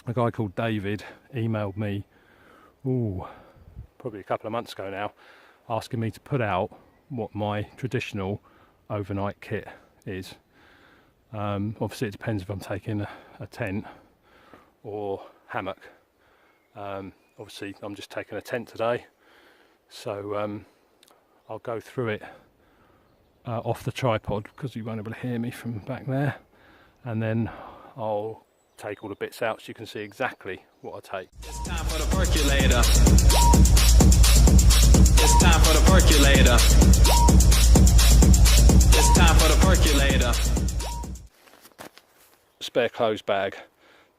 a guy called David emailed me, probably a couple of months ago now, asking me to put out what my traditional overnight kit is. Obviously it depends if I'm taking a tent or hammock. Obviously I'm just taking a tent today, so I'll go through it off the tripod because you won't be able to hear me from back there, and then I'll take all the bits out so you can see exactly what I take. It's time for the percolator. It's time for the percolator. It's time for the percolator. Spare clothes bag.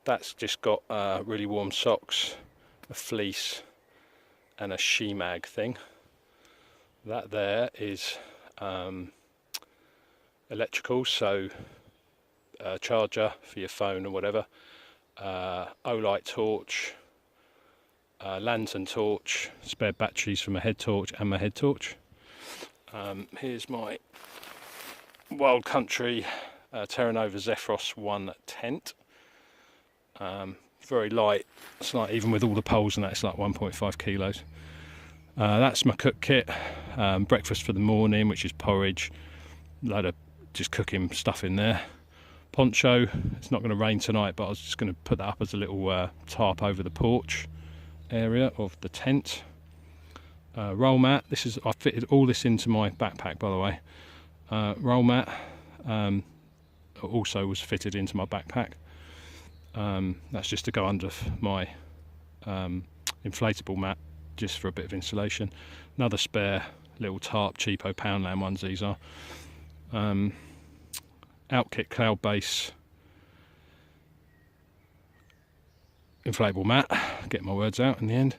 That's just got really warm socks, a fleece and a she-mag thing. That there is electrical, so a charger for your phone or whatever, Olight torch, lantern torch, spare batteries for my head torch and my head torch. Here's my Wild Country Terra Nova Zephyros 1 tent. Very light. It's like, even with all the poles and that, it's like 1.5 kilos. That's my cook kit. Breakfast for the morning, which is porridge, load of just cooking stuff in there. Poncho. It's not going to rain tonight, but I was just going to put that up as a little tarp over the porch area of the tent. Roll mat. I fitted all this into my backpack, by the way. Roll mat also was fitted into my backpack. That's just to go under my inflatable mat, just for a bit of insulation. Another spare little tarp, cheapo Poundland ones these are. Outkit cloud base inflatable mat, get my words out in the end,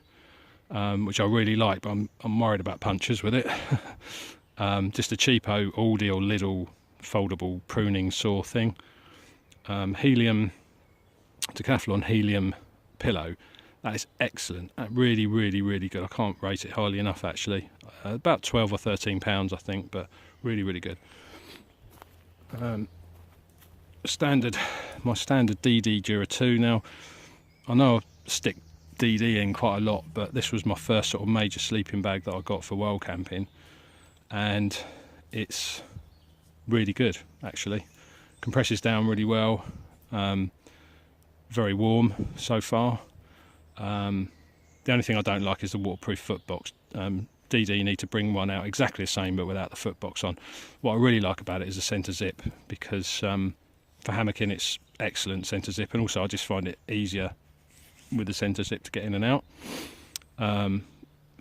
which I really like, but I'm worried about punctures with it. Just a cheapo Aldi or Lidl foldable pruning saw thing. Helium, Decathlon helium pillow. That is excellent. Really, really, really good. I can't rate it highly enough, actually. About 12 or 13 pounds, I think, but really, really good. My standard DD Dura 2. Now, I know I stick DD in quite a lot, but this was my first sort of major sleeping bag that I got for wild camping, and it's really good, actually. Compresses down really well. Very warm so far. The only thing I don't like is the waterproof foot box. DD need to bring one out exactly the same but without the foot box on. What I really like about it is the centre zip, because for hammocking it's excellent centre zip, and also I just find it easier with the centre zip to get in and out. A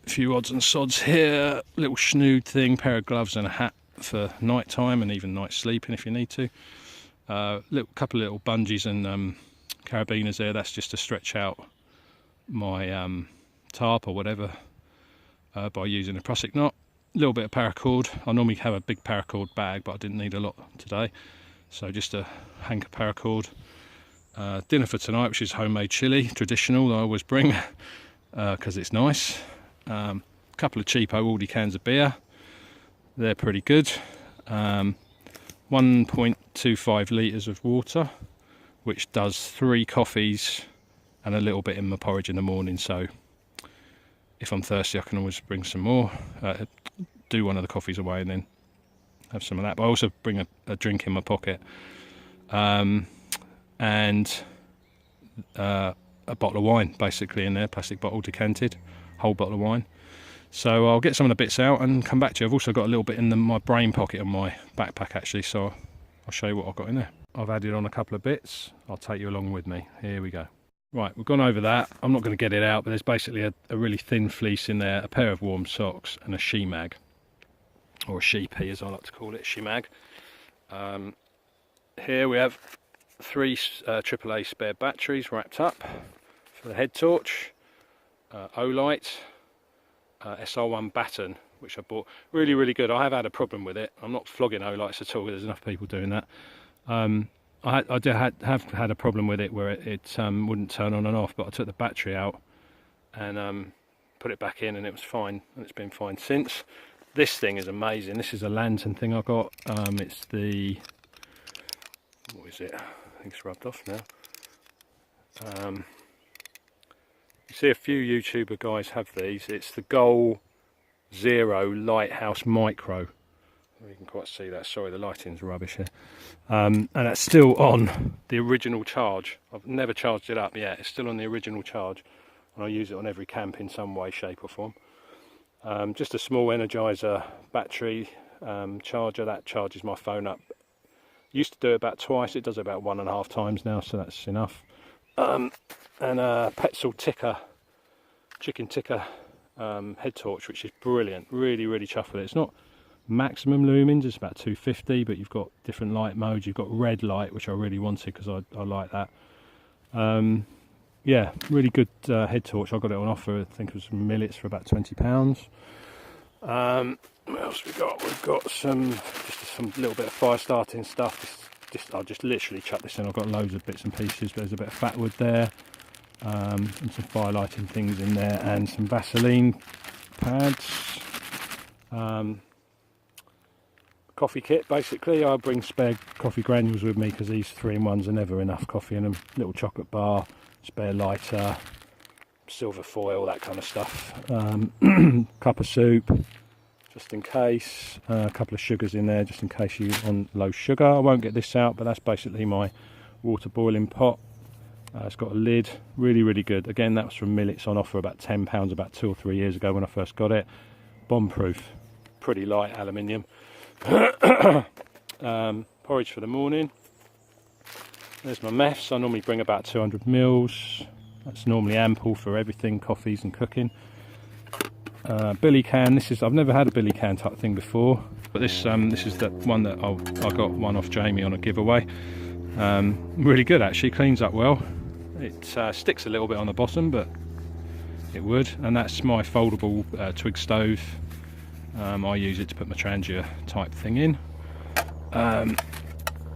few odds and sods here, little snood thing, pair of gloves and a hat for night time and even night sleeping if you need to. Couple of little bungees and carabiners there. That's just to stretch out my tarp or whatever by using a prusik knot. A little bit of paracord. I normally have a big paracord bag, but I didn't need a lot today, so just a hank of paracord. Dinner for tonight, which is homemade chilli, traditional, that I always bring because it's nice. Couple of cheapo Aldi cans of beer, they're pretty good. 1.25 litres of water, which does 3 coffees and a little bit in my porridge in the morning, so if I'm thirsty I can always bring some more. Do one of the coffees away and then have some of that, but I also bring a drink in my pocket, and a bottle of wine basically in there, plastic bottle, decanted, whole bottle of wine. So I'll get some of the bits out and come back to you. I've also got a little bit in my brain pocket on my backpack actually, so I'll show you what I've got in there. I've added on a couple of bits, I'll take you along with me. Here we go. Right, we've gone over that. I'm not going to get it out, but there's basically a really thin fleece in there, a pair of warm socks and a she-mag, or a she-pea as I like to call it, she-mag. Here we have 3 AAA spare batteries wrapped up for the head torch, Olight, SR1 batten, which I bought. Really, really good. I have had a problem with it. I'm not flogging Olights at all, there's enough people doing that. I have had a problem with it where it wouldn't turn on and off, but I took the battery out and put it back in and it was fine, and it's been fine since. This thing is amazing. This is a lantern thing I got. It's the, what is it? I think it's rubbed off now. You see a few YouTuber guys have these. It's the Goal Zero Lighthouse Micro. You can quite see that. Sorry, the lighting's rubbish here. And that's still on the original charge. I've never charged it up yet. It's still on the original charge, and I use it on every camp in some way, shape or form. Just a small Energizer battery charger that charges my phone up. Used to do it about twice. It does it about 1.5 times now, so that's enough. And a Petzl ticker, chicken ticker head torch, which is brilliant. Really chuffed with it. It's not maximum lumens, it's about 250, but you've got different light modes. You've got red light, which I really wanted because I like that. Yeah, really good head torch. I got it on offer, I think it was from Millets for about £20. What else we got? We've got some little bit of fire starting stuff. I'll just literally chuck this in. I've got loads of bits and pieces. There's a bit of fat wood there, and some fire lighting things in there, and some Vaseline pads. Coffee kit, basically. I bring spare coffee granules with me because these 3-in-1s are never enough coffee in them. Little chocolate bar, spare lighter, silver foil, that kind of stuff. Cup of soup, just in case. A couple of sugars in there, just in case you're on low sugar. I won't get this out, but that's basically my water boiling pot. It's got a lid, really good. Again, that was from Millets, on offer about £10 about 2 or 3 years ago when I first got it. Bomb proof, pretty light aluminium. Porridge for the morning. There's my meths. I normally bring about 200 mils. That's normally ample for everything, coffees and cooking. Billy can. I've never had a billy can type thing before, but this is the one that I got one off Jamie on a giveaway. Really good actually. Cleans up well. It sticks a little bit on the bottom, but it would. And that's my foldable twig stove. I use it to put my Trangia type thing in.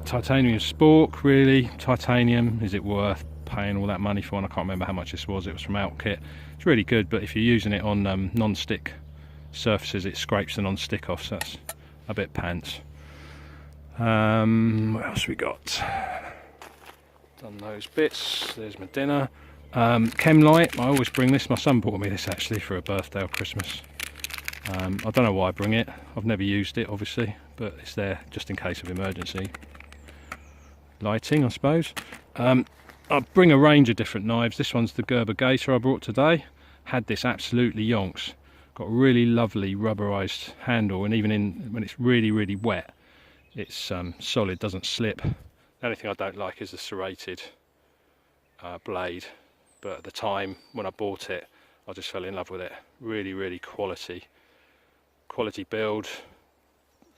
Titanium spork, really. Titanium, is it worth paying all that money for? And I can't remember how much this was. It was from Outkit. It's really good, but if you're using it on non-stick surfaces, it scrapes the non-stick off, so that's a bit pants. What else we got? Done those bits. There's my dinner. Chem light. I always bring this. My son bought me this actually for a birthday or Christmas. I don't know why I bring it. I've never used it, obviously, but it's there just in case of emergency lighting, I suppose. I bring a range of different knives. This one's the Gerber Gator I brought today. Had this absolutely yonks. Got a really lovely rubberized handle, and even when it's really wet, it's solid, doesn't slip. The only thing I don't like is the serrated blade, but at the time when I bought it, I just fell in love with it. Really quality build.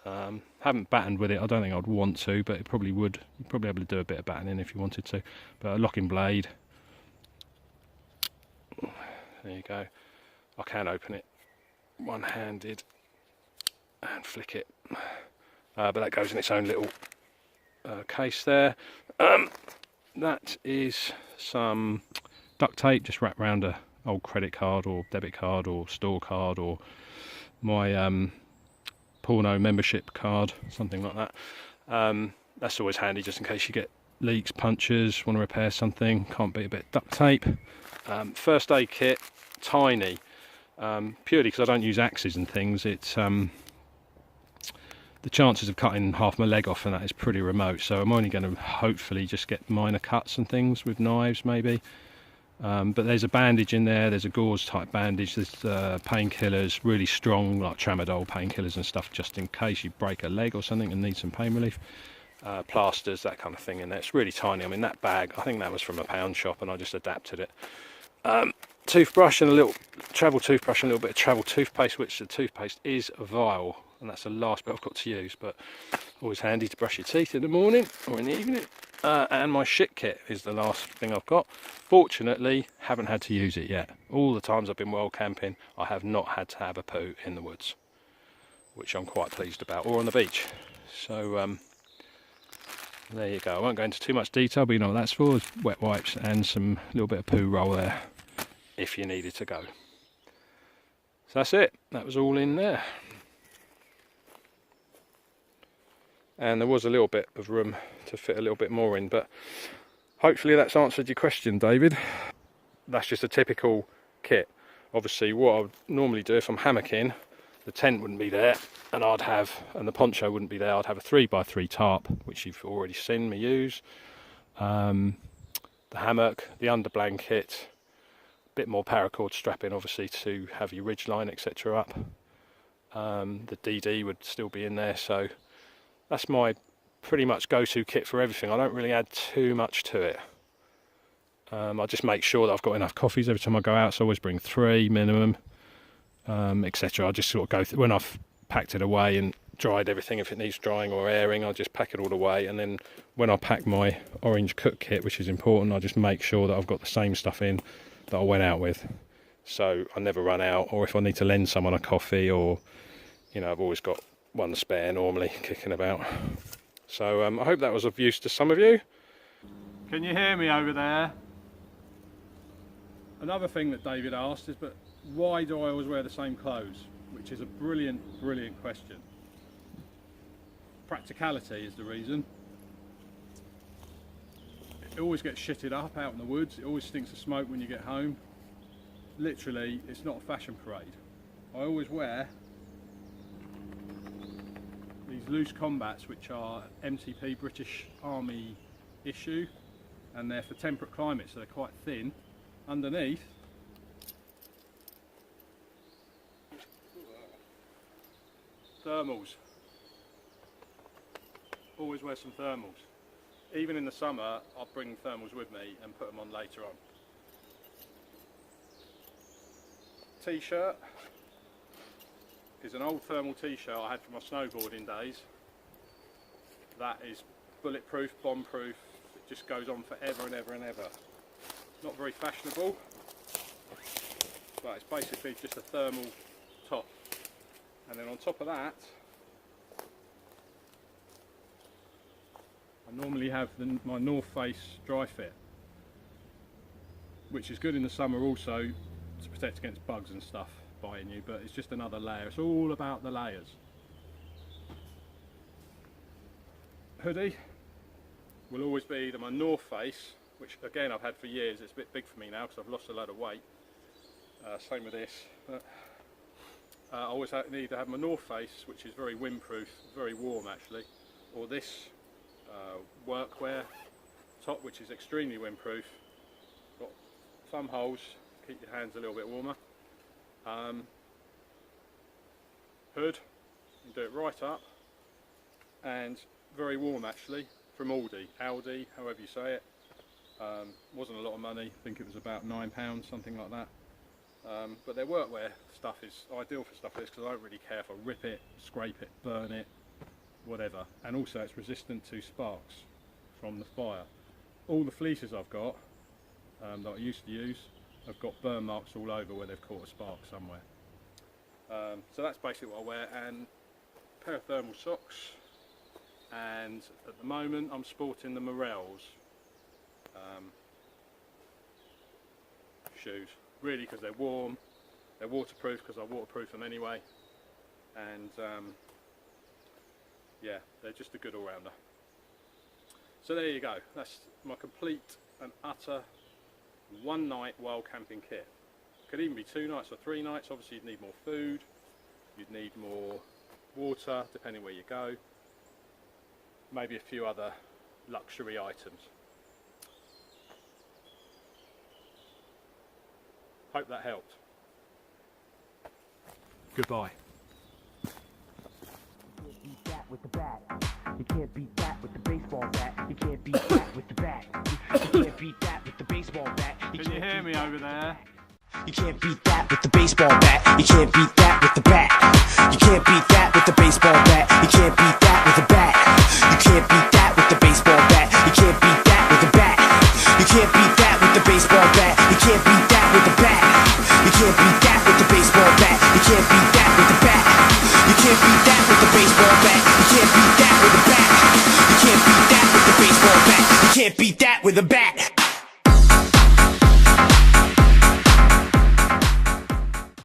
Haven't battened with it. I don't think I'd want to, but it probably would. You'd probably be able to do a bit of battening if you wanted to. But a locking blade. There you go. I can open it one-handed and flick it. But that goes in its own little case there. That is some duct tape just wrapped around a old credit card or debit card or store card or my porno membership card, something like that. That's always handy just in case you get leaks, punctures, want to repair something, can't beat a bit of duct tape. First aid kit, tiny, purely because I don't use axes and things. It's the chances of cutting half my leg off and that is pretty remote, so I'm only going to hopefully just get minor cuts and things with knives maybe. But there's a bandage in there, there's a gauze type bandage, there's painkillers, really strong like tramadol painkillers and stuff just in case you break a leg or something and need some pain relief. Plasters, that kind of thing in there. It's really tiny. I mean, that bag, I think that was from a pound shop and I just adapted it. Toothbrush and a little travel toothbrush and a little bit of travel toothpaste, which the toothpaste is vile and that's the last bit I've got to use, but always handy to brush your teeth in the morning or in the evening. And my shit kit is the last thing I've got. Fortunately, haven't had to use it yet. All the times I've been wild camping, I have not had to have a poo in the woods, which I'm quite pleased about, or on the beach. So there you go. I won't go into too much detail, but you know what that's for. There's wet wipes and some little bit of poo roll there if you needed to go. So that's it. That was all in there. And there was a little bit of room to fit a little bit more in, but Hopefully that's answered your question, David. That's just a typical kit. Obviously what I would normally do if I'm hammocking, the tent wouldn't be there and the poncho wouldn't be there. I'd have a 3x3 tarp, which you've already seen me use. The hammock, the under blanket, a bit more paracord strapping obviously to have your ridge line etc. up. The DD would still be in there, so that's my pretty much go-to kit for everything. I don't really add too much to it. I just make sure that I've got enough coffees every time I go out, so I always bring 3 minimum, etc. I just sort of go through, when I've packed it away and dried everything, if it needs drying or airing, I'll just pack it all away. And then when I pack my orange cook kit, which is important, I just make sure that I've got the same stuff in that I went out with, so I never run out. Or if I need to lend someone a coffee, or you know, I've always got one spare normally kicking about. So I hope that was of use to some of you. Can you hear me over there? Another thing that David asked is, but why do I always wear the same clothes? Which is a brilliant, brilliant question. Practicality is the reason. It always gets shitted up out in the woods. It always stinks of smoke when you get home. Literally, it's not a fashion parade. I always wear these loose combats, which are MTP, British Army issue, and they're for temperate climates, so they're quite thin. Underneath, thermals. Always wear some thermals. Even in the summer, I'll bring thermals with me and put them on later on. T-shirt is an old thermal t-shirt I had from my snowboarding days. That is bulletproof, bomb-proof. It just goes on forever and ever and ever. Not very fashionable, but it's basically just a thermal top. And then on top of that, I normally have my North Face dry fit, which is good in the summer also to protect against bugs and stuff biting you, but it's just another layer. It's all about the layers. Hoodie will always be either my North Face, which again I've had for years. It's a bit big for me now because I've lost a load of weight. Same with this. I always need to have my North Face, which is very windproof, very warm actually, or this workwear top, which is extremely windproof. Got thumb holes, keep your hands a little bit warmer. Hood, you can do it right up, and very warm actually, from Aldi, however you say it. Wasn't a lot of money, I think it was about £9, something like that. But their workwear stuff is ideal for stuff like this because I don't really care if I rip it, scrape it, burn it, whatever. And also it's resistant to sparks from the fire. All the fleeces I've got, that I used to use, have got burn marks all over where they've caught a spark somewhere. So that's basically what I wear, and a pair of thermal socks, and at the moment I'm sporting the Morels shoes, really because they're warm, they're waterproof because I waterproof them anyway, and yeah, they're just a good all-rounder. So there you go, that's my complete and utter one night wild camping kit. Could even be 2 nights or 3 nights. Obviously you'd need more food, you'd need more water depending where you go, maybe a few other luxury items. Hope that helped. Goodbye. Beat that with the bat. You can't beat that with the baseball bat. You can't beat that with the bat. You can't beat that with the baseball bat. Can you hear me over there? You can't beat that with the baseball bat. You can't beat that with the bat. You can't beat that with the baseball bat. You can't beat that with the bat.